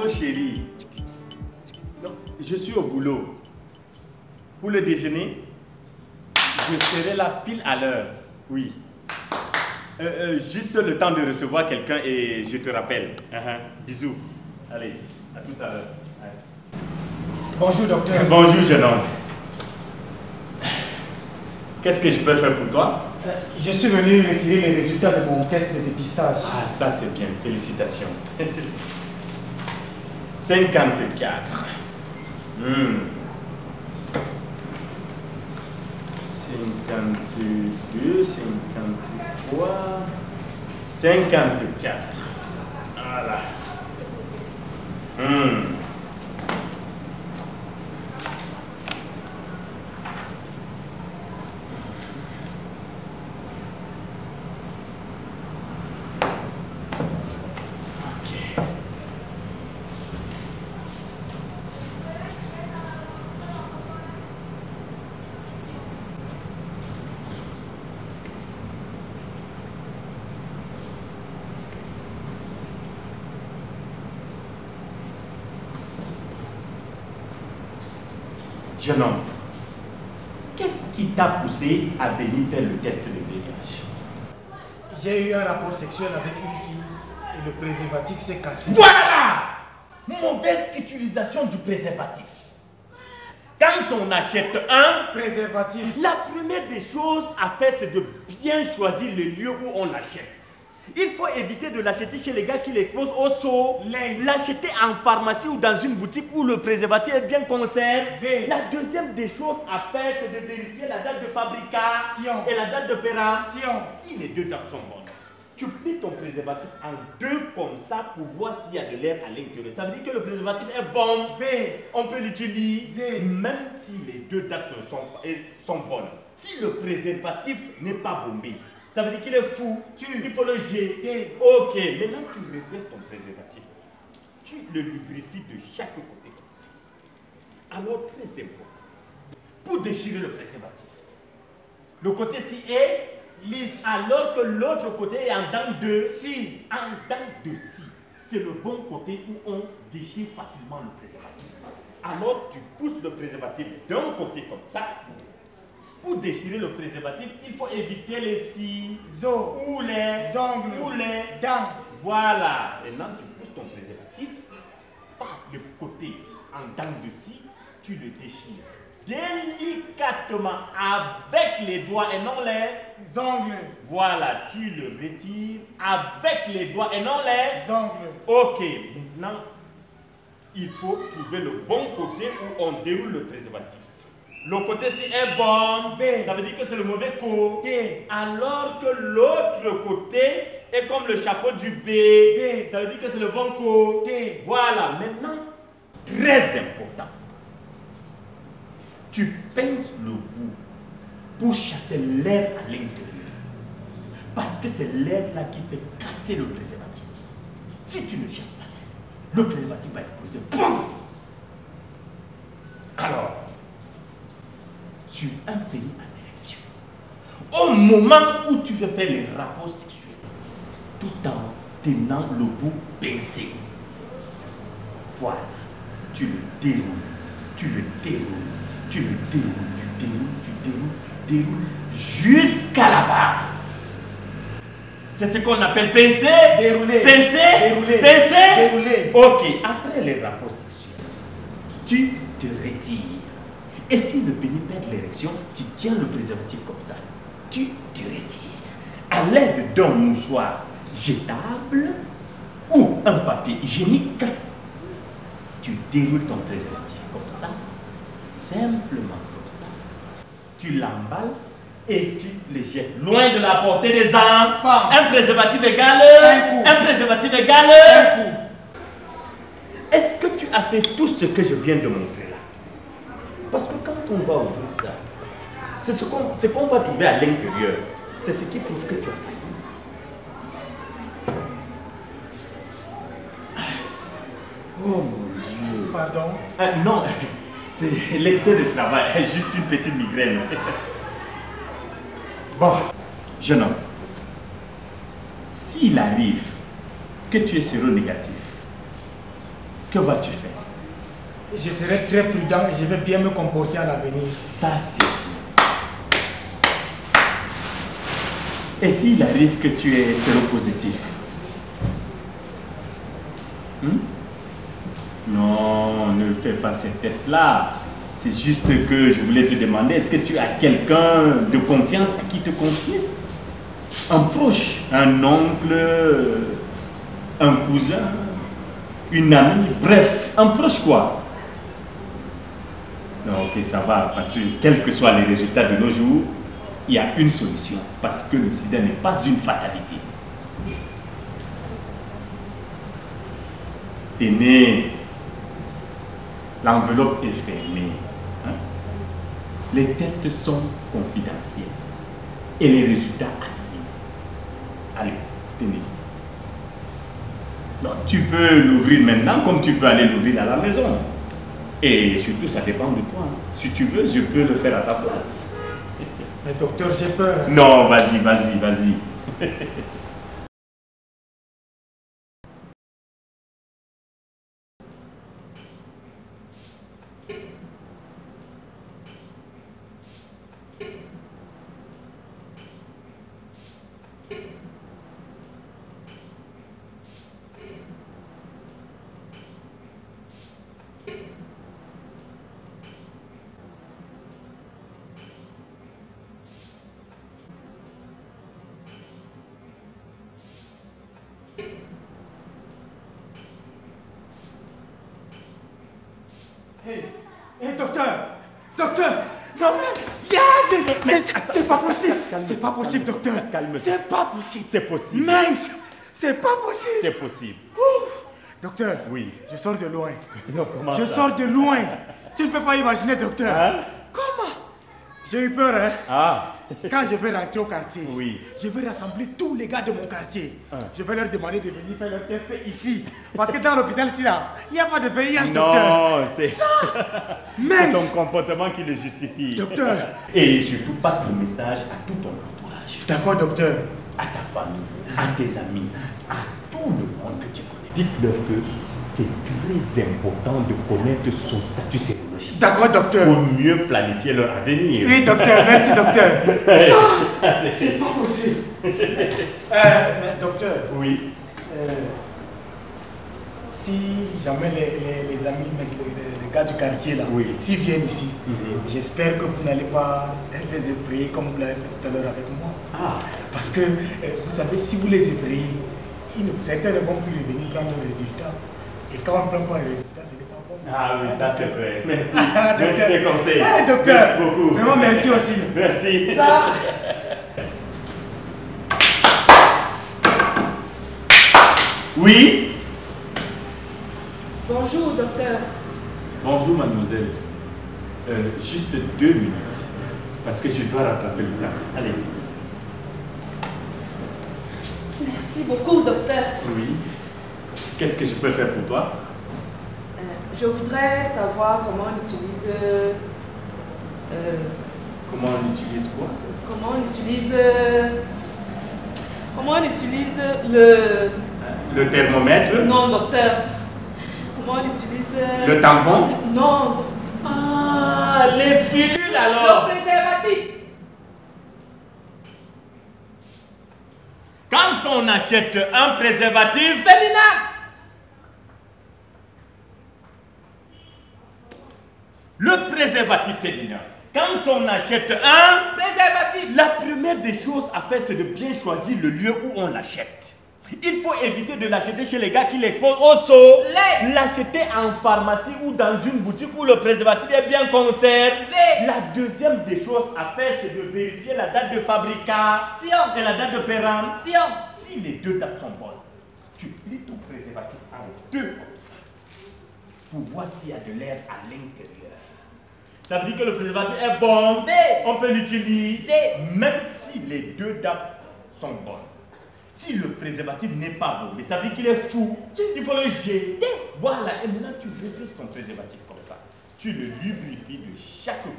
Oh chérie, non, je suis au boulot. Pour le déjeuner, je serai là pile à l'heure. Oui. Juste le temps de recevoir quelqu'un et je te rappelle. Bisous. Allez, à tout à l'heure. Bonjour docteur. Bonjour jeune homme. Qu'est-ce que je peux faire pour toi? Je suis venu retirer les résultats de mon test de dépistage. Ah, ça c'est bien. Félicitations. 54. 52, 53, 54. Voilà. Jeune homme, qu'est-ce qui t'a poussé à venir faire le test de VIH? J'ai eu un rapport sexuel avec une fille et le préservatif s'est cassé. Voilà! Mauvaise utilisation du préservatif. Quand on achète un préservatif, la première des choses à faire, c'est de bien choisir le lieu où on l'achète. Il faut éviter de l'acheter chez les gars qui l'exposent au seau, l'acheter en pharmacie ou dans une boutique où le préservatif est bien conservé. La deuxième des choses à faire, c'est de vérifier la date de fabrication et la date d'opération. Si les deux dates sont bonnes, tu plies ton préservatif en deux comme ça pour voir s'il y a de l'air à l'intérieur. Ça veut dire que le préservatif est bon. On peut l'utiliser même si les deux dates sont bonnes. Si le préservatif n'est pas bombé, ça veut dire qu'il est fou, il faut le jeter. Ok, maintenant tu redresses ton préservatif. Tu le lubrifies de chaque côté comme ça. Alors très important. Pour déchirer le préservatif, le côté-ci est lisse, alors que l'autre côté est en dents de scie. En dents de scie, c'est le bon côté où on déchire facilement le préservatif. Alors tu pousses le préservatif d'un côté comme ça. Pour déchirer le préservatif, il faut éviter les ciseaux ou les ongles ou les dents. Voilà. Maintenant, tu pousses ton préservatif par le côté en dents de scie, tu le déchires délicatement avec les doigts et non les ongles. Voilà, tu le retires avec les doigts et non les ongles. Ok, maintenant, il faut trouver le bon côté où on déroule le préservatif. Le côté-ci est bon, ça veut dire que c'est le mauvais côté. Alors que l'autre côté est comme le chapeau du B, ça veut dire que c'est le bon côté. Voilà, maintenant, très important. Tu pinces le bout pour chasser l'air à l'intérieur. Parce que c'est l'air là qui fait casser le préservatif. Si tu ne chasses pas l'air, le préservatif va exploser. Pouf! Alors, sur un pénis en érection, au moment où tu veux faire les rapports sexuels, tout en tenant le bout pincé, voilà, tu le déroules, tu le déroules, tu le déroules, tu déroules, tu déroules, tu déroules, jusqu'à la base. C'est ce qu'on appelle pincer, dérouler, pincer, dérouler, pincer, dérouler. Ok, après les rapports sexuels, tu te retires. Et si le pénis perd l'érection, tu tiens le préservatif comme ça. Tu te retires. À l'aide d'un mouchoir jetable ou un papier hygiénique, tu déroules ton préservatif comme ça, simplement comme ça. Tu l'emballes et tu le jettes loin de la portée des enfants. Un préservatif égale un coup. Un préservatif égale un coup. Est-ce que tu as fait tout ce que je viens de montrer là? Parce que quand on va ouvrir ça, c'est ce qu'on va trouver à l'intérieur. C'est ce qui prouve que tu as failli. Oh mon Dieu. Pardon? Non, c'est l'excès de travail. Juste une petite migraine. Bon, jeune homme, s'il arrive que tu es séronégatif, que vas-tu faire? Je serai très prudent et je vais bien me comporter à l'avenir. Ça, c'est bien. Et s'il arrive que tu es séropositif? Non, ne fais pas cette tête-là. C'est juste que je voulais te demander, est-ce que tu as quelqu'un de confiance à qui te confier? Un proche, un oncle, un cousin, une amie, bref, un proche quoi. Non, ok, ça va, parce que quels que soient les résultats de nos jours, il y a une solution, parce que le sida n'est pas une fatalité. T'es né, l'enveloppe est fermée. Hein? Les tests sont confidentiels et les résultats anonymes. Allez, tenez. Non, tu peux l'ouvrir maintenant comme tu peux aller l'ouvrir à la maison. Et surtout, ça dépend de toi. Si tu veux, je peux le faire à ta place. Mais docteur, j'ai peur. Non, vas-y, vas-y, vas-y. Hé, docteur! Docteur! Non mais... C'est pas possible! C'est pas possible, docteur! C'est pas possible! C'est possible! Mince! C'est pas possible! C'est possible! Docteur, oui. Je sors de loin. Non, comment je ça? sors de loin. Tu ne peux pas imaginer, docteur. Hein? Comment? J'ai eu peur, hein? Ah. Quand je vais rentrer au quartier, oui. Je vais rassembler tous les gars de mon quartier. Je vais leur demander de venir faire leur test ici. Parce que dans l'hôpital, ici, là, il n'y a pas de VIH, docteur. Non, c'est ça. C'est ton comportement qui le justifie. Docteur. Et surtout, passe le message à tout ton entourage. D'accord, docteur. À ta famille, à tes amis, à tout le monde que tu connais. Dites-leur que c'est très important de connaître son statut sérologique. D'accord, docteur. Pour mieux planifier leur avenir. Oui, docteur. Merci, docteur. Ça, c'est pas possible. Mais, docteur. Oui. Si jamais les amis, les gars du quartier, là, oui. s'ils viennent ici, j'espère que vous n'allez pas les effrayer comme vous l'avez fait tout à l'heure avec moi. Ah. Parce que, vous savez, si vous les effrayez, certains ne vont plus revenir prendre leurs résultats. Et quand on ne prend pas les résultats, ce n'est pas bon. Ah oui, ça c'est vrai. Merci. Merci des conseils. Docteur, merci beaucoup. Vraiment, merci aussi. Merci. Ça. Oui. Bonjour, docteur. Bonjour, mademoiselle. Juste 2 minutes. Parce que je dois rattraper le temps. Allez. Merci beaucoup, docteur. Oui. Qu'est-ce que je peux faire pour toi? Je voudrais savoir comment on utilise... comment on utilise quoi? Comment on utilise... comment on utilise le... Le thermomètre? Non, docteur. Comment on utilise... Le tampon? Non. Ah, les pilules alors! Le préservatif. Quand on achète un préservatif féminin, le préservatif féminin, quand on achète un préservatif, la première des choses à faire, c'est de bien choisir le lieu où on l'achète. Il faut éviter de l'acheter chez les gars qui l'exposent au seau. L'acheter en pharmacie ou dans une boutique où le préservatif est bien conservé. La deuxième des choses à faire, c'est de vérifier la date de fabrication et la date de péremption. Si les deux dates sont bonnes, tu plies ton préservatif en deux comme ça pour voir s'il y a de l'air à l'intérieur. Ça veut dire que le préservatif est bon, on peut l'utiliser, même si les deux dates sont bonnes. Si le préservatif n'est pas bon, mais ça veut dire qu'il est fou, il faut le jeter. Voilà, et maintenant tu redresses ton préservatif comme ça. Tu le lubrifies de chaque côté.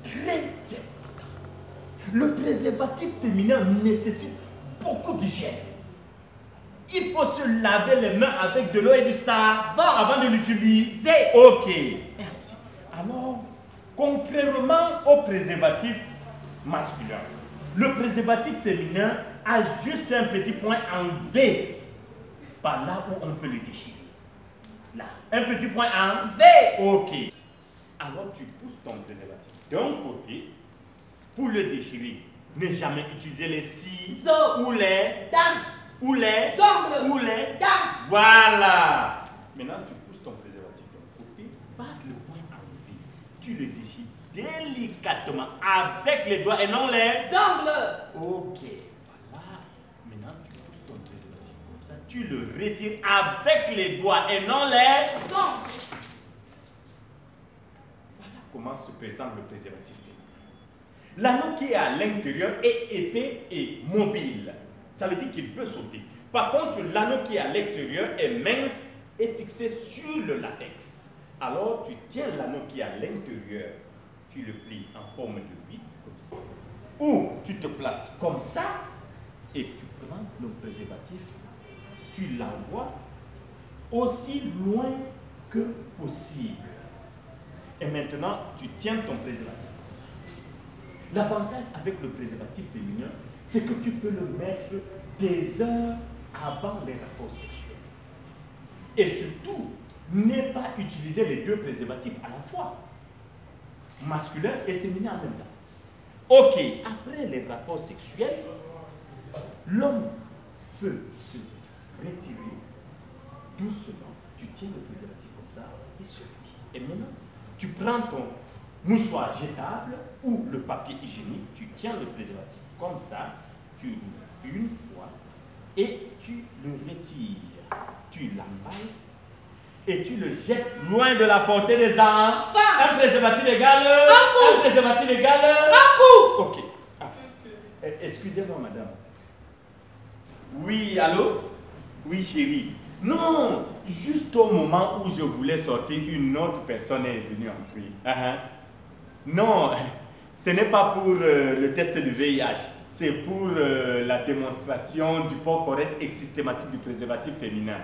Très important. Le préservatif féminin nécessite beaucoup d'hygiène. Il faut se laver les mains avec de l'eau et du savon avant de l'utiliser. Ok. Merci. Alors, contrairement au préservatif masculin, le préservatif féminin a juste un petit point en V. Par là où on peut le déchirer. Là. Un petit point en V. Ok. Alors, tu pousses ton préservatif d'un côté pour le déchirer. Ne jamais utiliser les ciseaux ou les dames. Ou les ongles. Ou les dames. Voilà. Maintenant, tu pousses ton préservatif d'un côté par le point en V. Tu le déchires délicatement avec les doigts et non les ongles. Ok. Voilà. Maintenant, tu pousses ton préservatif comme ça. Tu le retires avec les doigts et non les ongles. Voilà comment se présente le préservatif. L'anneau qui est à l'intérieur est épais et mobile. Ça veut dire qu'il peut sauter. Par contre, l'anneau qui est à l'extérieur est mince et fixé sur le latex. Alors, tu tiens l'anneau qui est à l'intérieur, tu le plies en forme de 8, comme ça. Ou tu te places comme ça et tu prends le préservatif, tu l'envoies aussi loin que possible. Et maintenant, tu tiens ton préservatif comme ça. L'avantage avec le préservatif féminin, c'est que tu peux le mettre des heures avant les rapports sexuels. Et surtout, ne pas utiliser les deux préservatifs à la fois, masculin et féminin en même temps. Ok, après les rapports sexuels, l'homme peut se retirer doucement. Tu tiens le préservatif comme ça, il se retire. Et maintenant, tu prends ton mouchoir jetable ou le papier hygiénique, tu tiens le préservatif comme ça, tu roules une fois et tu le retires. Tu l'emballes et tu le jettes loin de la portée des enfants. Un préservatif égal un coup. Un préservatif égal un coup. Ok. Ah. Excusez-moi, madame. Oui, allô? Oui, chérie. Non, juste au moment où je voulais sortir, une autre personne est venue entrer. Non, ce n'est pas pour le test de VIH. C'est pour la démonstration du port correct et systématique du préservatif féminin.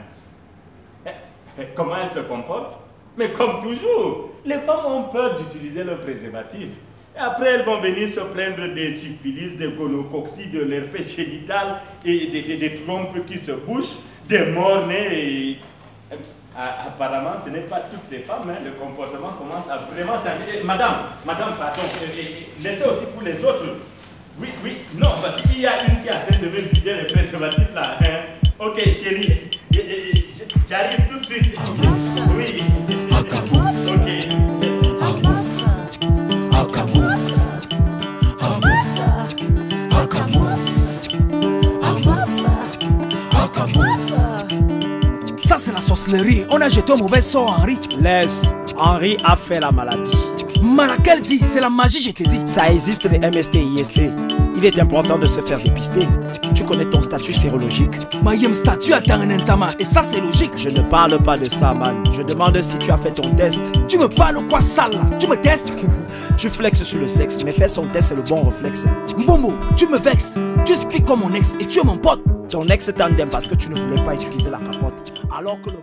Comment elle se comporte? Mais comme toujours, les femmes ont peur d'utiliser le préservatif. Et après, elles vont venir se plaindre des syphilis, des gonococcies, de l'herpès génital et des trompes qui se bouchent, des morts-nés. Et apparemment, ce n'est pas toutes les femmes. Le comportement commence à vraiment changer. Madame, pardon, laissez aussi pour les autres. Oui, non, parce qu'il y a une qui est en train de me vider le préservatif là. Ok, chérie, j'arrive tout de suite. Oui. Ok, merci. Ça c'est la sorcellerie, on a jeté au mauvais sort Henri. Laisse, Henri a fait la maladie. Malaquelle dit, c'est la magie je te dis. Ça existe les MST, IST. Il est important de se faire dépister. Tu connais ton statut sérologique. Mayem statut attend un examen et ça c'est logique. Je ne parle pas de ça, man. Je demande si tu as fait ton test. Tu me parles quoi sale là? Tu me testes? Tu flexes sur le sexe, mais fais son test, c'est le bon réflexe. Mbombo, tu me vexes. Tu expliques comme mon ex et tu es mon pote. Ton ex t'endème parce que tu ne voulais pas utiliser la capote. Alors que le...